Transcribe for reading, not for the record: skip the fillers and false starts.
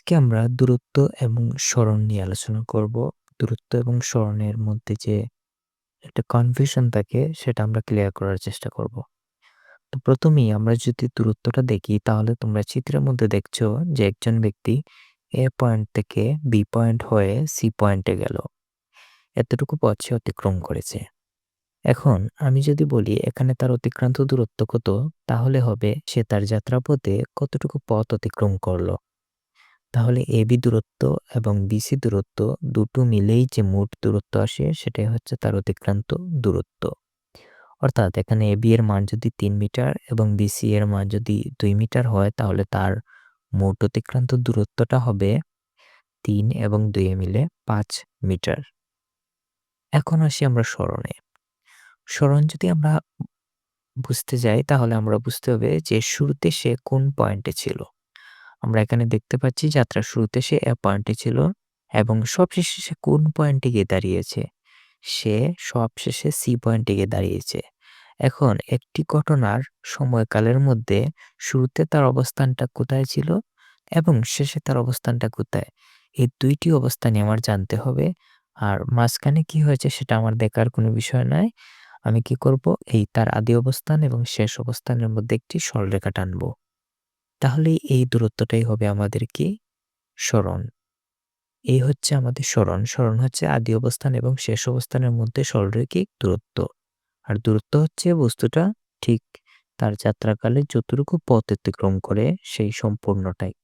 আজকে আমরা দূরত্ব এবং স্মরণ নিয়ে আলোচনা করব। দূরত্ব এবং স্মরণের মধ্যে যে একটা কনফিউশন থাকে সেটা আমরা ক্লিয়ার করার চেষ্টা করব। তো ১ম এই আমরা যদি দূরত্বটা দেখি তাহলে তোমরা চিত্রের মধ্যে দেখছো যে একজন ব্যক্তি A পয়েন্ট থেকে B পয়েন্ট হয়ে C পয়েন্টে গেল। এতটুকু পথ সে অতিক্রম করেছে। এখন আমি যদি বলি এখানে তার অতিক্রান্ত দূরত্ব কত, তাহলে হবে সে তার যাত্রাপথে কতটুকু পথ অতিক্রম করল। তাহলে এবি দূরত্ব এবং বিসি দূরত্ব দুটো মিলেই যে মোট দূরত্ব আসে সেটাই হচ্ছে তার অতিক্রান্ত দূরত্ব। অর্থাৎ এখানে এবি এর মান যদি ৩ মিটার এবং বিসি এর মান যদি ২ মিটার হয় তাহলে তার মোট অতিক্রান্ত দূরত্বটা হবে ৩ এবং ২ মিলে ৫ মিটার। এখন আসি আমরা স্মরণে। স্মরণ যদি আমরা বুঝতে যাই তাহলে আমরা বুঝতে হবে যে শুরুতে সে কোন পয়েন্টে ছিল। আমরা এখানে দেখতে পাচ্ছি যাত্রার শুরুতে সে এ পয়েন্টে ছিল এবং সবশেষে সে কোন পয়েন্টে গিয়ে দাঁড়িয়েছে? সে সবশেষে সি পয়েন্টে গিয়ে দাঁড়িয়েছে। এখন একটি ঘটনার সময়কালের মধ্যে শুরুতে তার অবস্থানটা কোথায় ছিল এবং শেষে তার অবস্থানটা কোথায়? এই ২ টি অবস্থানই আমার জানতে হবে। আর মাঝখানে কি হয়েছে সেটা আমার দেখার কোনো বিষয় নয়। আমি কি করব? এই তার আদি অবস্থান এবং শেষ অবস্থানের মধ্যে একটি সরলরেখা টানবো। তাহলেই এই দূরত্বটাই হবে আমাদের কি? সরণ। এই হচ্ছে আমাদের সরণ। সরণ হচ্ছে আদি অবস্থান এবং শেষ অবস্থানের মধ্যে সরলরৈখিক দূরত্ব। আর দূরত্ব হচ্ছে বস্তুটা ঠিক তার যাত্রাকালে যতটুকু পথ অতিক্রম করে সেই সম্পূর্ণটাই।